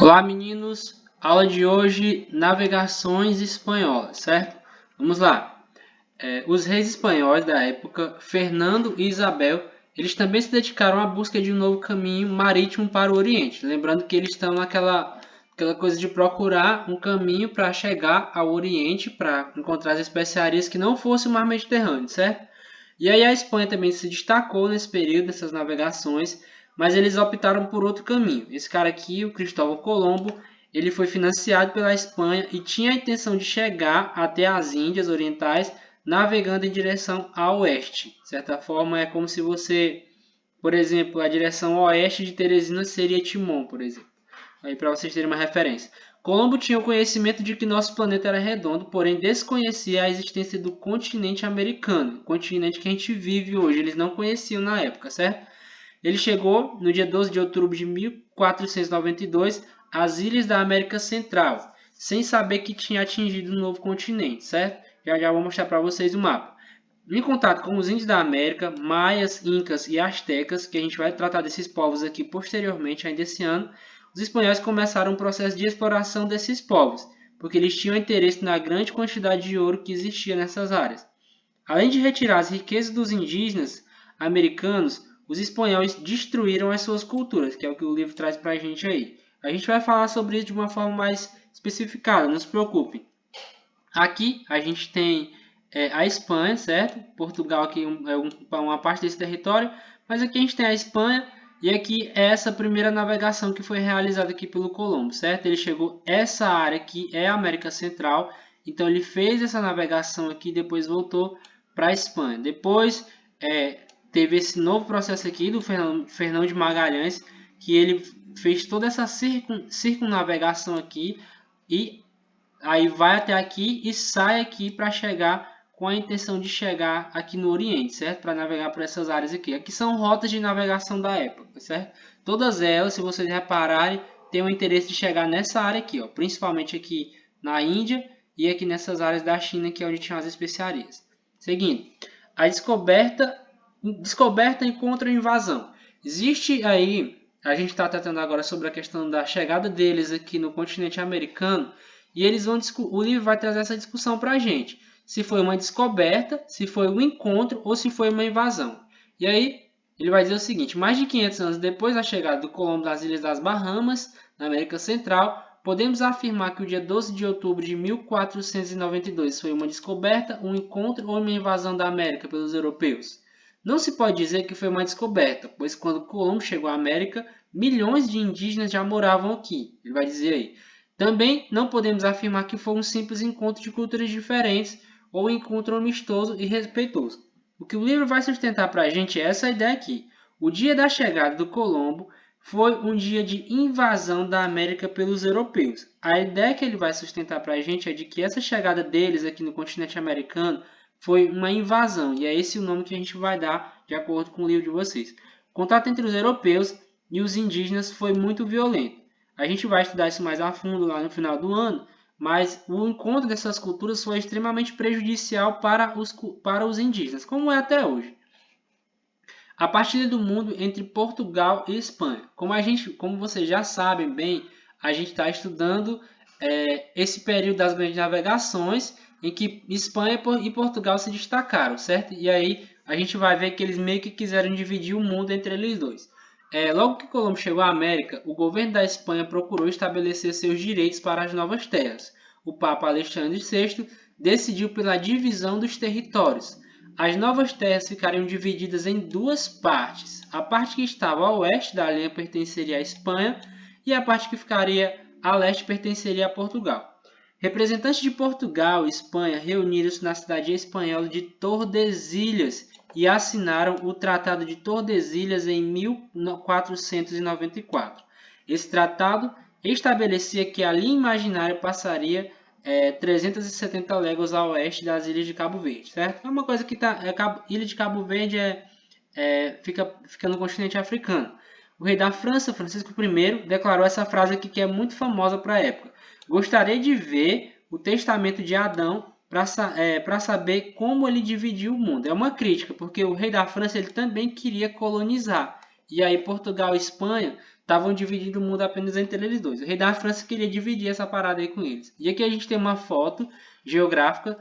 Olá, meninos! Aula de hoje, navegações espanholas, certo? Vamos lá. Os reis espanhóis da época, Fernando e Isabel, eles também se dedicaram à busca de um novo caminho marítimo para o Oriente. Lembrando que eles estão naquela coisa de procurar um caminho para chegar ao Oriente, para encontrar as especiarias que não fosse o mar Mediterrâneo, certo? E aí a Espanha também se destacou nesse período dessas navegações, mas eles optaram por outro caminho. Esse cara aqui, o Cristóvão Colombo, ele foi financiado pela Espanha e tinha a intenção de chegar até as Índias Orientais, navegando em direção a oeste. De certa forma, é como se você, por exemplo, a direção oeste de Teresina seria Timon, por exemplo. Aí para vocês terem uma referência. Colombo tinha o conhecimento de que nosso planeta era redondo, porém desconhecia a existência do continente americano, o continente que a gente vive hoje. Eles não conheciam na época, certo? Ele chegou no dia 12 de outubro de 1492 às ilhas da América Central, sem saber que tinha atingido um novo continente, certo? Já já vou mostrar para vocês o mapa. Em contato com os índios da América, maias, incas e astecas, que a gente vai tratar desses povos aqui posteriormente, ainda esse ano, os espanhóis começaram um processo de exploração desses povos, porque eles tinham interesse na grande quantidade de ouro que existia nessas áreas. Além de retirar as riquezas dos indígenas americanos, os espanhóis destruíram as suas culturas, que é o que o livro traz para a gente aí. A gente vai falar sobre isso de uma forma mais especificada, não se preocupem. Aqui a gente tem a Espanha, certo? Portugal aqui é uma parte desse território, mas aqui a gente tem a Espanha e aqui é essa primeira navegação que foi realizada aqui pelo Colombo, certo? Ele chegou essa área aqui é a América Central, então ele fez essa navegação aqui e depois voltou para a Espanha. Depois teve esse novo processo aqui do Fernão de Magalhães, que ele fez toda essa circunnavegação aqui e aí vai até aqui e sai aqui para chegar com a intenção de chegar aqui no Oriente, certo? Para navegar por essas áreas aqui. Aqui são rotas de navegação da época, certo? Todas elas, se vocês repararem, têm o interesse de chegar nessa área aqui, ó, principalmente aqui na Índia e aqui nessas áreas da China, que é onde tinham as especiarias. Seguindo, a descoberta e contra-invasão. Existe aí, a gente está tratando agora sobre a questão da chegada deles aqui no continente americano, e o livro vai trazer essa discussão para a gente. Se foi uma descoberta, se foi um encontro ou se foi uma invasão. E aí ele vai dizer o seguinte: mais de 500 anos depois da chegada do Colombo das Ilhas das Bahamas, na América Central, podemos afirmar que o dia 12 de outubro de 1492 foi uma descoberta, um encontro ou uma invasão da América pelos europeus. Não se pode dizer que foi uma descoberta, pois quando Colombo chegou à América, milhões de indígenas já moravam aqui. Ele vai dizer aí. Também não podemos afirmar que foi um simples encontro de culturas diferentes ou um encontro amistoso e respeitoso. O que o livro vai sustentar para a gente é essa ideia aqui. O dia da chegada do Colombo foi um dia de invasão da América pelos europeus. A ideia que ele vai sustentar para a gente é de que essa chegada deles aqui no continente americano foi uma invasão, e é esse o nome que a gente vai dar de acordo com o livro de vocês. O contato entre os europeus e os indígenas foi muito violento. A gente vai estudar isso mais a fundo lá no final do ano, mas o encontro dessas culturas foi extremamente prejudicial para os indígenas, como é até hoje. A partilha do mundo entre Portugal e Espanha. Como vocês já sabem bem, a gente está estudando esse período das grandes navegações em que Espanha e Portugal se destacaram, certo? E aí a gente vai ver que eles meio que quiseram dividir o mundo entre eles dois. Logo que Colombo chegou à América, o governo da Espanha procurou estabelecer seus direitos para as novas terras. O Papa Alexandre VI decidiu pela divisão dos territórios. As novas terras ficariam divididas em duas partes. A parte que estava a oeste da linha pertenceria à Espanha e a parte que ficaria a leste pertenceria a Portugal. Representantes de Portugal e Espanha reuniram-se na cidade espanhola de Tordesilhas e assinaram o Tratado de Tordesilhas em 1494. Esse tratado estabelecia que a linha imaginária passaria 370 léguas a oeste das ilhas de Cabo Verde, certo? É uma coisa que ilha de Cabo Verde fica no continente africano. O rei da França, Francisco I, declarou essa frase aqui que é muito famosa para a época. Gostaria de ver o testamento de Adão para saber como ele dividiu o mundo. É uma crítica, porque o rei da França ele também queria colonizar. E aí Portugal e Espanha estavam dividindo o mundo apenas entre eles dois. O rei da França queria dividir essa parada aí com eles. E aqui a gente tem uma foto geográfica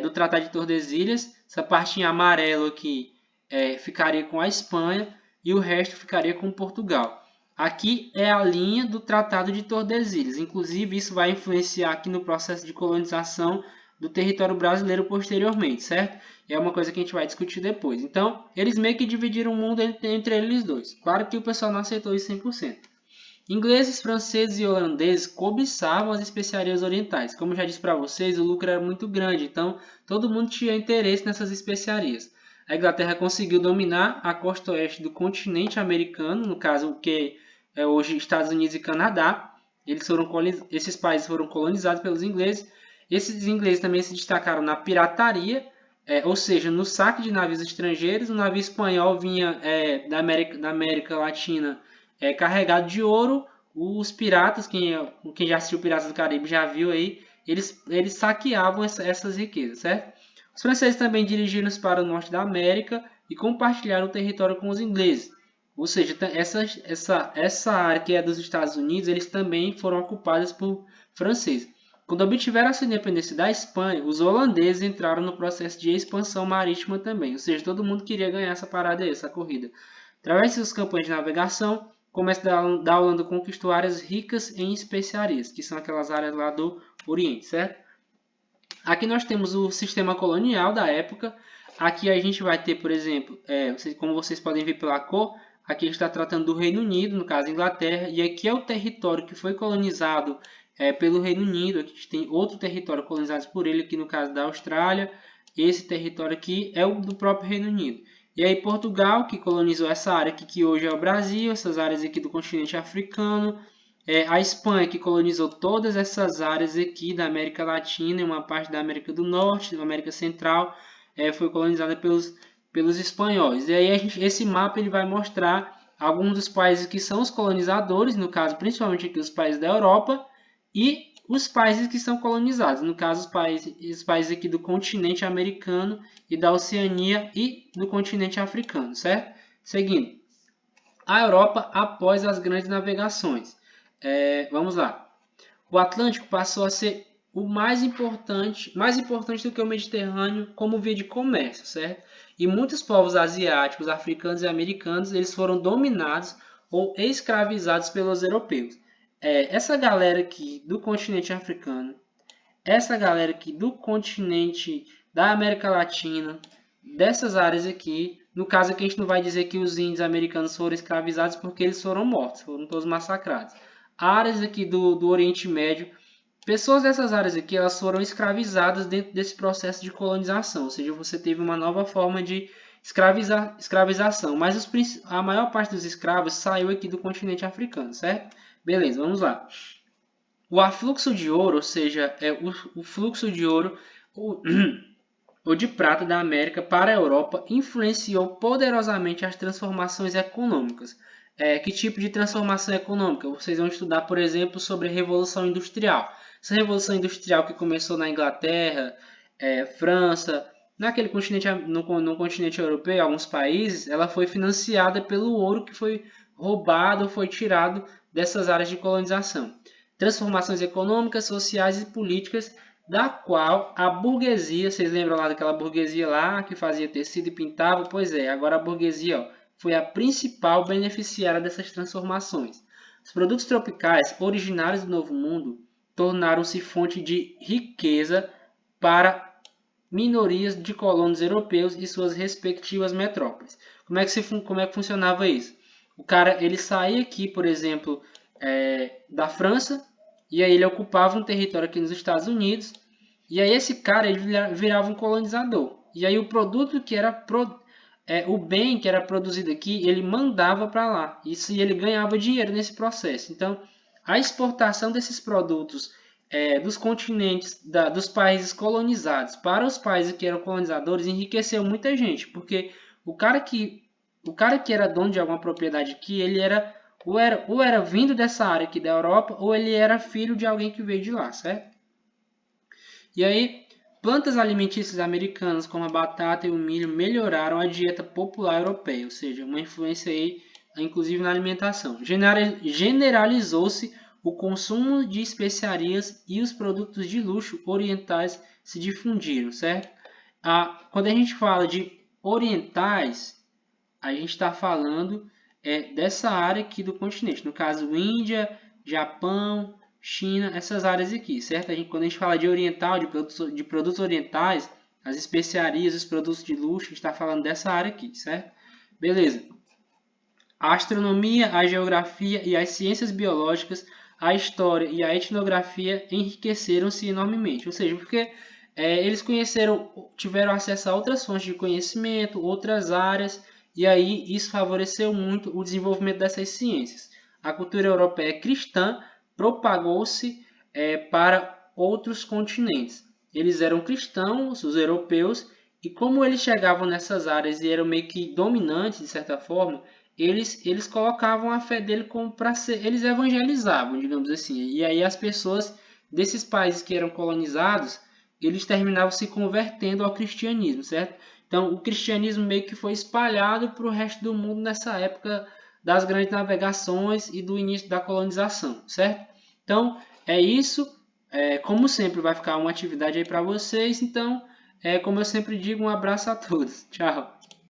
do Tratado de Tordesilhas. Essa parte em amarelo aqui ficaria com a Espanha e o resto ficaria com Portugal. Aqui é a linha do Tratado de Tordesilhas. Inclusive, isso vai influenciar aqui no processo de colonização do território brasileiro posteriormente, certo? É uma coisa que a gente vai discutir depois. Então, eles meio que dividiram o mundo entre eles dois. Claro que o pessoal não aceitou isso 100%. Ingleses, franceses e holandeses cobiçavam as especiarias orientais. Como eu já disse para vocês, o lucro era muito grande, então todo mundo tinha interesse nessas especiarias. A Inglaterra conseguiu dominar a costa oeste do continente americano, no caso o que é hoje Estados Unidos e Canadá. Esses países foram colonizados pelos ingleses. Esses ingleses também se destacaram na pirataria, ou seja, no saque de navios estrangeiros. O navio espanhol vinha da América Latina carregado de ouro. Os piratas, quem já assistiu Piratas do Caribe já viu aí, eles saqueavam essas riquezas, certo? Os franceses também dirigiram-se para o norte da América e compartilharam o território com os ingleses. Ou seja, essa área que é dos Estados Unidos, eles também foram ocupadas por franceses. Quando obtiveram a sua independência da Espanha, os holandeses entraram no processo de expansão marítima também. Ou seja, todo mundo queria ganhar essa parada aí, essa corrida. Através de seus campanhas de navegação, o comércio da Holanda conquistou áreas ricas em especiarias, que são aquelas áreas lá do Oriente, certo? Aqui nós temos o sistema colonial da época. Aqui a gente vai ter, por exemplo, como vocês podem ver pela cor, aqui a gente está tratando do Reino Unido, no caso Inglaterra, e aqui é o território que foi colonizado pelo Reino Unido. Aqui a gente tem outro território colonizado por ele, aqui no caso da Austrália. Esse território aqui é o do próprio Reino Unido. E aí Portugal, que colonizou essa área aqui, que hoje é o Brasil, essas áreas aqui do continente africano. A Espanha, que colonizou todas essas áreas aqui da América Latina e uma parte da América do Norte, da América Central, foi colonizada pelos espanhóis. E aí esse mapa ele vai mostrar alguns dos países que são os colonizadores, no caso principalmente aqui os países da Europa, e os países que são colonizados, no caso os países aqui do continente americano e da Oceania e do continente africano, certo? Seguindo, a Europa após as grandes navegações. Vamos lá. O Atlântico passou a ser o mais importante do que o Mediterrâneo como via de comércio, certo? E muitos povos asiáticos, africanos e americanos, eles foram dominados ou escravizados pelos europeus. Essa galera aqui do continente africano, essa galera aqui do continente da América Latina, dessas áreas aqui, no caso aqui a gente não vai dizer que os índios americanos foram escravizados porque eles foram mortos, foram todos massacrados. Áreas aqui do Oriente Médio, pessoas dessas áreas aqui, elas foram escravizadas dentro desse processo de colonização, ou seja, você teve uma nova forma de escravização, mas a maior parte dos escravos saiu aqui do continente africano, certo? Beleza, vamos lá. O afluxo de ouro, ou seja, o fluxo de ouro ou de prata da América para a Europa influenciou poderosamente as transformações econômicas. Que tipo de transformação econômica? Vocês vão estudar, por exemplo, sobre a Revolução Industrial. Essa Revolução Industrial que começou na Inglaterra, França, no continente europeu, alguns países, ela foi financiada pelo ouro que foi roubado, foi tirado dessas áreas de colonização. Transformações econômicas, sociais e políticas da qual a burguesia, vocês lembram lá daquela burguesia lá que fazia tecido e pintava? Pois é, agora a burguesia foi a principal beneficiária dessas transformações. Os produtos tropicais originários do Novo Mundo tornaram-se fonte de riqueza para minorias de colonos europeus e suas respectivas metrópoles. Como é que funcionava isso? O cara ele saía aqui, por exemplo, da França, e aí ele ocupava um território aqui nos Estados Unidos, e aí esse cara ele virava um colonizador. E aí o produto que era o bem que era produzido aqui, ele mandava para lá. Isso, e ele ganhava dinheiro nesse processo. Então, a exportação desses produtos dos continentes, dos países colonizados para os países que eram colonizadores enriqueceu muita gente, porque o cara que era dono de alguma propriedade aqui, ele era ou era vindo dessa área aqui da Europa, ou ele era filho de alguém que veio de lá, certo? E aí, plantas alimentícias americanas como a batata e o milho melhoraram a dieta popular europeia, ou seja, uma influência aí inclusive na alimentação. Generalizou-se o consumo de especiarias e os produtos de luxo orientais se difundiram, certo? Quando a gente fala de orientais, a gente está falando dessa área aqui do continente, no caso Índia, Japão, China, essas áreas aqui, certo? Quando a gente fala de oriental, de produtos orientais, as especiarias, os produtos de luxo, a gente está falando dessa área aqui, certo? Beleza. A astronomia, a geografia e as ciências biológicas, a história e a etnografia enriqueceram-se enormemente, ou seja, porque eles tiveram acesso a outras fontes de conhecimento, outras áreas, e aí isso favoreceu muito o desenvolvimento dessas ciências. A cultura europeia cristã propagou-se para outros continentes. Eles eram cristãos, os europeus, e como eles chegavam nessas áreas e eram meio que dominantes, de certa forma, eles colocavam a fé dele como para ser, eles evangelizavam, digamos assim. E aí as pessoas desses países que eram colonizados, eles terminavam se convertendo ao cristianismo, certo? Então, o cristianismo meio que foi espalhado para o resto do mundo nessa época das grandes navegações e do início da colonização, certo? Então, é isso. Como sempre, vai ficar uma atividade aí para vocês. Então, como eu sempre digo, um abraço a todos. Tchau.